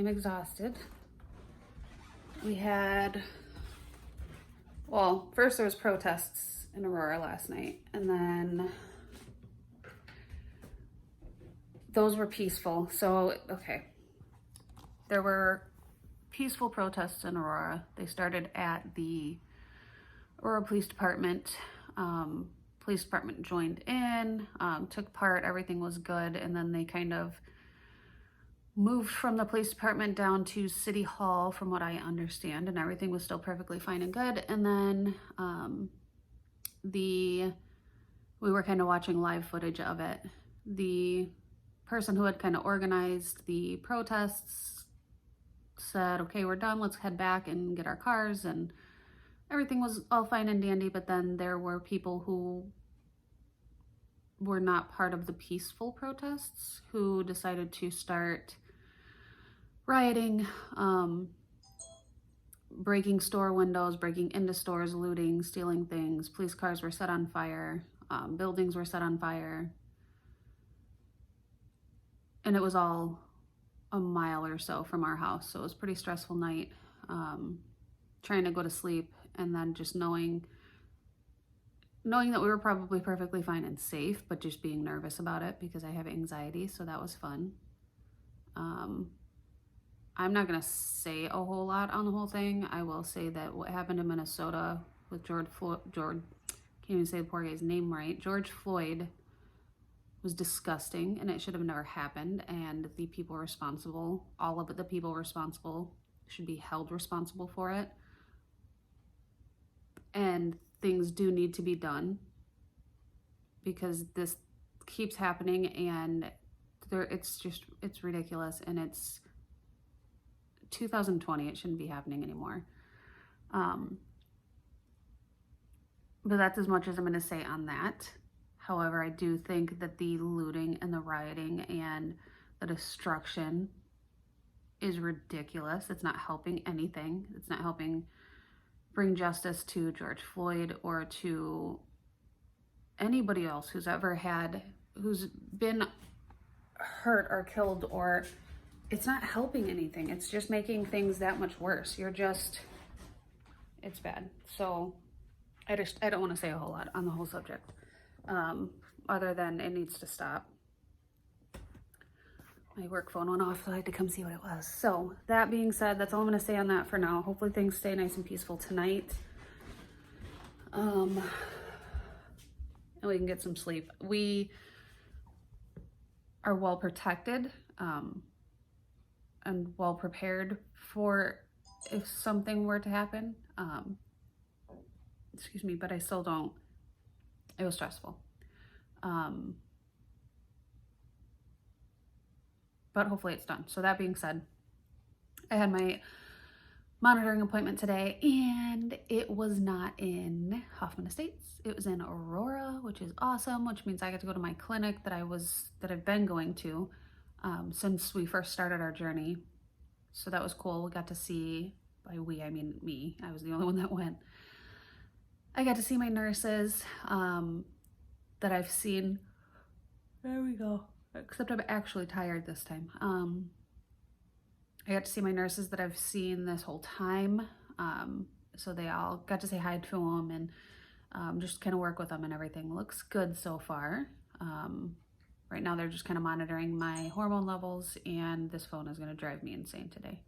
I'm exhausted. We had, well, first there was protests in Aurora last night, and then those were peaceful. So, okay. There were peaceful protests in Aurora. They started at the Aurora Police Department. Police department joined in, took part, everything was good, and then they kind of moved from the police department down to City Hall, from what I understand, and everything was still perfectly fine and good. And then we were kind of watching live footage of it. The person who had kind of organized the protests said, okay, we're done, let's head back and get our cars, and everything was all fine and dandy. But then there were people who were not part of the peaceful protests who decided to start rioting, breaking store windows, breaking into stores, looting, stealing things. Police cars were set on fire, buildings were set on fire, and it was all a mile or so from our house. So it was a pretty stressful night, trying to go to sleep, and then just knowing that we were probably perfectly fine and safe, but just being nervous about it because I have anxiety. So that was fun. I'm not gonna say a whole lot on the whole thing. I will say that what happened in Minnesota with George, can't even say the poor guy's name right, George Floyd, was disgusting, and it should have never happened. And the people responsible, all of the people responsible, should be held responsible for it. And things do need to be done, because this keeps happening, and it's ridiculous, and it's 2020. It shouldn't be happening anymore. But that's as much as I'm going to say on that. However, I do think that the looting and the rioting and the destruction is ridiculous. It's not helping anything. It's not helping bring justice to George Floyd or to anybody else who's been hurt or killed, or it's not helping anything. It's just making things that much worse. It's bad. So I don't want to say a whole lot on the whole subject, other than it needs to stop. My work phone went off, so I had to come see what it was. So that being said, that's all I'm going to say on that for now. Hopefully things stay nice and peaceful tonight. And we can get some sleep. We are well protected, and well prepared for if something were to happen. Excuse me, but I still don't. It was stressful. But hopefully it's done. So that being said, I had my monitoring appointment today, and it was not in Hoffman Estates. It was in Aurora, which is awesome, which means I get to go to my clinic that I've been going to since we first started our journey. So that was cool. We got to see, by we, I mean me. I was the only one that went. I got to see my nurses that I've seen. There we go. Except I'm actually tired this time. I got to see my nurses that I've seen this whole time. So they all got to say hi to them and just kind of work with them, and everything looks good so far. Right now they're just kind of monitoring my hormone levels, and this phone is going to drive me insane today.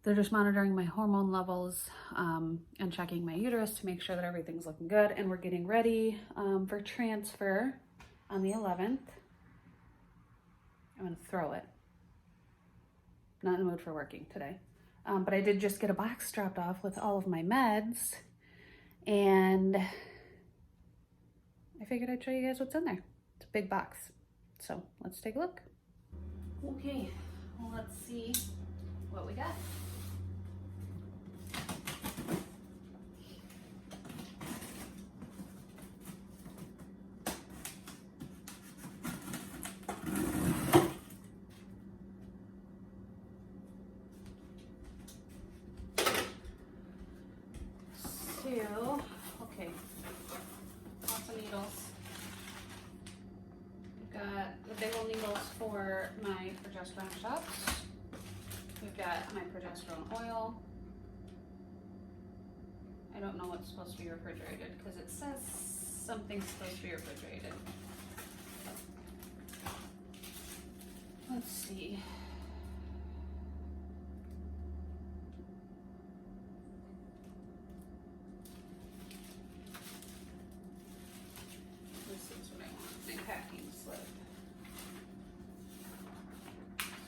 They're just monitoring my hormone levels and checking my uterus to make sure that everything's looking good, and we're getting ready for transfer on the 11th. I'm going to throw it. Not in the mood for working today. But I did just get a box dropped off with all of my meds, and I figured I'd show you guys what's in there. It's a big box. So let's take a look. Okay, well, let's see what we got. Okay, lots of needles. We've got the big old needles for my progesterone shots. progesterone oil. I don't know what's supposed to be refrigerated because it says something's supposed to be refrigerated. Let's see. This is what I want, my packing slip.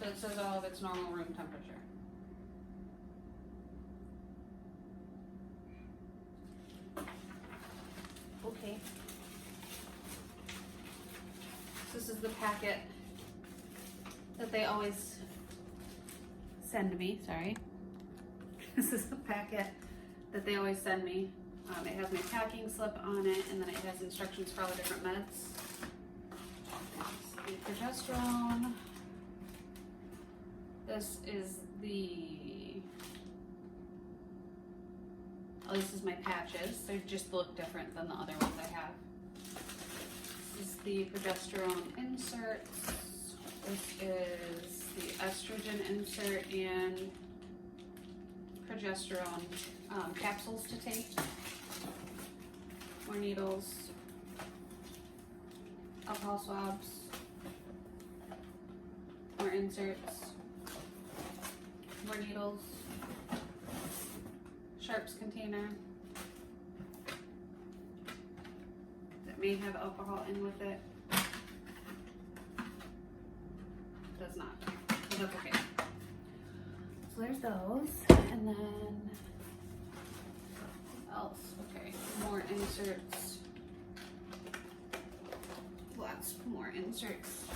So it says all of its normal room temperature. Okay. This is the packet that they always send me, sorry. This is the packet that they always send me. It has my packing slip on it, and then it has instructions for all the different meds. The progesterone. This is this is my patches. They just look different than the other ones I have. This is the progesterone inserts. This is the estrogen insert and progesterone capsules to take. More needles. Alcohol swabs. More inserts. More needles. Sharps container that may have alcohol in with it. Does not, so that's okay. So there's those, and then what else? Okay, more inserts. Lots more inserts.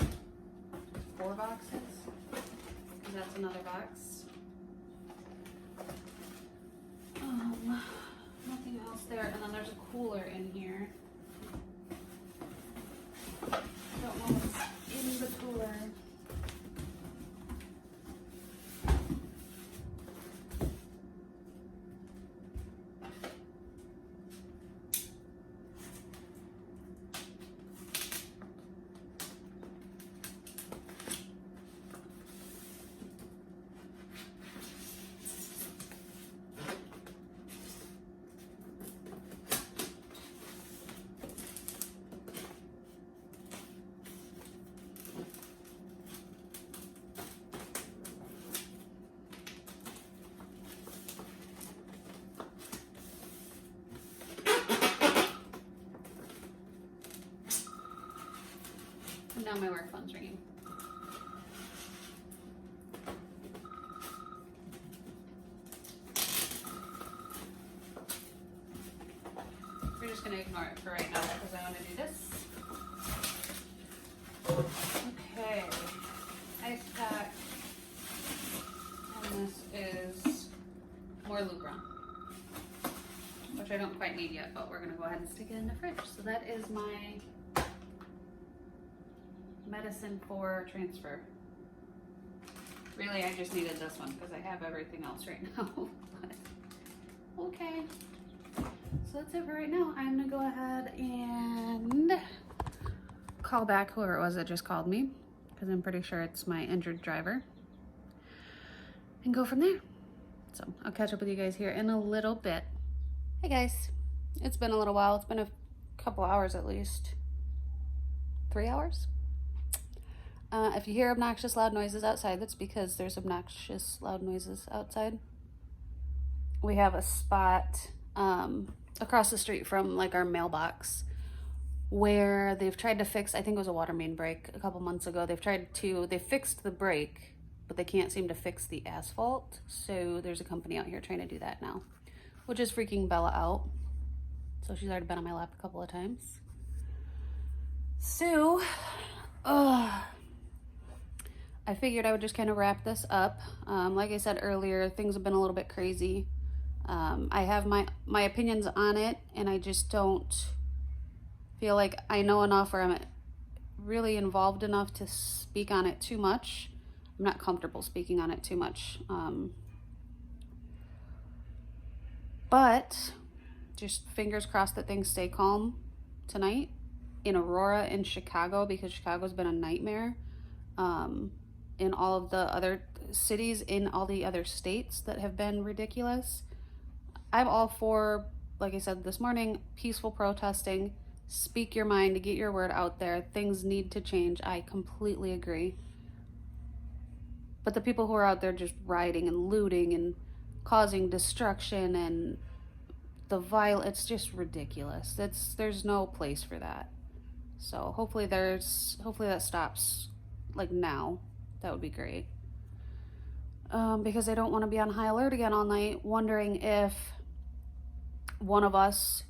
4 boxes. That's another box. Nothing else there, and then there's a cooler in here. Don't know what's in the cooler. Now my work phone's ringing. We're just gonna ignore it for right now because I want to do this. Okay, ice pack, and this is more Lubron, which I don't quite need yet, but we're gonna go ahead and stick it in the fridge. So that is my medicine for transfer. Really, I just needed this one because I have everything else right now. But, okay, so that's it for right now. I'm gonna go ahead and call back whoever it was that just called me, because I'm pretty sure it's my injured driver, and go from there. So I'll catch up with you guys here in a little bit. Hey guys, it's been a little while. It's been a couple hours at least. 3 hours? If you hear obnoxious loud noises outside, that's because there's obnoxious loud noises outside. We have a spot across the street from like our mailbox where they've tried to fix, I think it was a water main break a couple months ago. They fixed the break, but they can't seem to fix the asphalt. So there's a company out here trying to do that now, which is freaking Bella out. So she's already been on my lap a couple of times. So, I figured I would just kind of wrap this up. Like I said earlier, things have been a little bit crazy. I have my opinions on it, and I just don't feel like I know enough, or I'm really involved enough to speak on it too much. I'm not comfortable speaking on it too much. But just fingers crossed that things stay calm tonight in Aurora and Chicago, because Chicago's been a nightmare. in all of the other cities in all the other states that have been ridiculous. I'm all for, like I said this morning, peaceful protesting. Speak your mind, get your word out there. Things need to change. I completely agree. But the people who are out there just rioting and looting and causing destruction and it's just ridiculous. There's no place for that. So hopefully that stops like now. That would be great. Because I don't want to be on high alert again all night, wondering if one of us,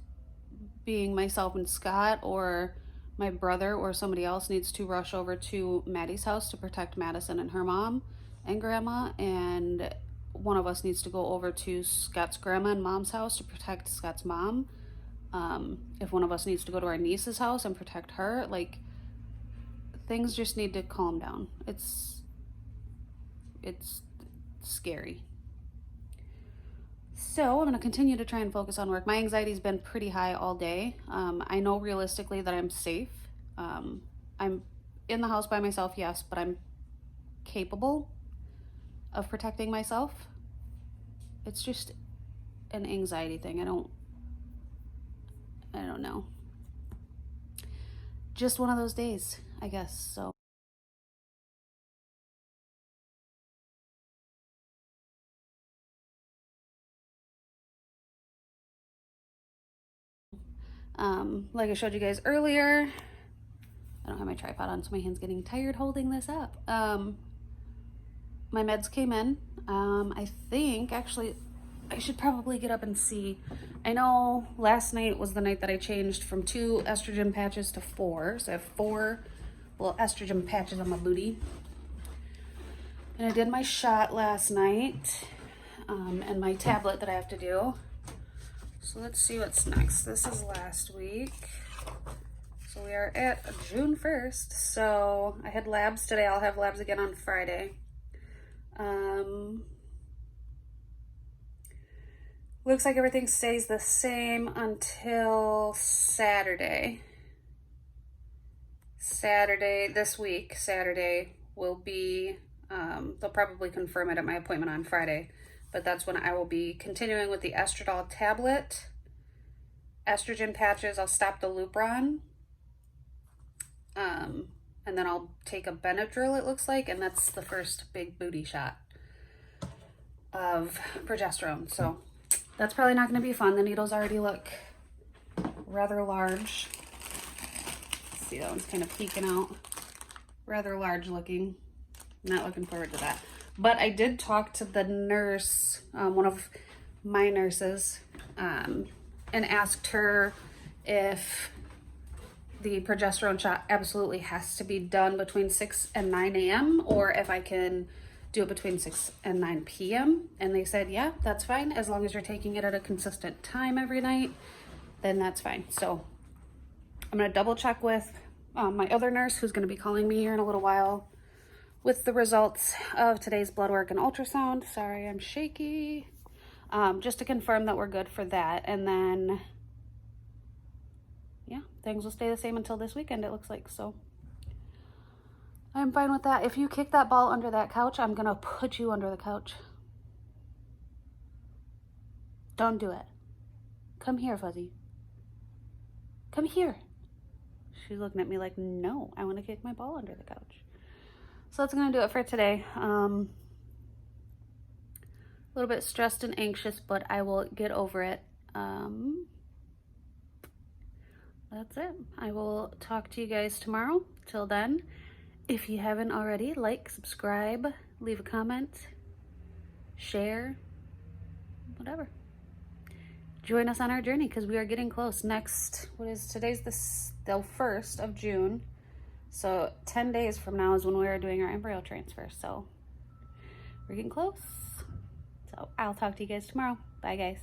being myself and Scott, or my brother or somebody else, needs to rush over to Maddie's house to protect Madison and her mom and grandma, and one of us needs to go over to Scott's grandma and mom's house to protect Scott's mom. If one of us needs to go to our niece's house and protect her, like, things just need to calm down. It's scary. So I'm going to continue to try and focus on work. My anxiety's been pretty high all day. I know realistically that I'm safe. I'm in the house by myself, yes, but I'm capable of protecting myself. It's just an anxiety thing. I don't know. Just one of those days, I guess. So like I showed you guys earlier, I don't have my tripod on, so my hand's getting tired holding this up. My meds came in. I think, actually, I should probably get up and see. I know last night was the night that I changed from 2 estrogen patches to 4. So I have 4 little estrogen patches on my booty. And I did my shot last night, and my tablet that I have to do. So let's see what's next. This is last week. So we are at June 1st. So I had labs today. I'll have labs again on Friday. Looks like everything stays the same until Saturday. This week, Saturday will be, they'll probably confirm it at my appointment on Friday, but that's when I will be continuing with the estradiol tablet. Estrogen patches, I'll stop the Lupron. And then I'll take a Benadryl, it looks like, and that's the first big booty shot of progesterone. So that's probably not going to be fun. The needles already look rather large. Let's see, that one's kind of peeking out. Rather large looking. Not looking forward to that. But I did talk to the nurse, one of my nurses, and asked her if the progesterone shot absolutely has to be done between 6 and 9 a.m. or if I can do it between 6 and 9 p.m. And they said, yeah, that's fine. As long as you're taking it at a consistent time every night, then that's fine. So I'm going to double check with my other nurse, who's going to be calling me here in a little while, with the results of today's blood work and ultrasound. Sorry, I'm shaky. Just to confirm that we're good for that. And then, yeah, things will stay the same until this weekend, it looks like. So I'm fine with that. If you kick that ball under that couch, I'm going to put you under the couch. Don't do it. Come here, Fuzzy. Come here. She's looking at me like, no, I want to kick my ball under the couch. So that's going to do it for today. A little bit stressed and anxious, but I will get over it. That's it. I will talk to you guys tomorrow. Till then, if you haven't already, like, subscribe, leave a comment, share, whatever. Join us on our journey, because we are getting close. Today's the 1st of June. So 10 days from now is when we are doing our embryo transfer. So we're getting close. So I'll talk to you guys tomorrow. Bye, guys.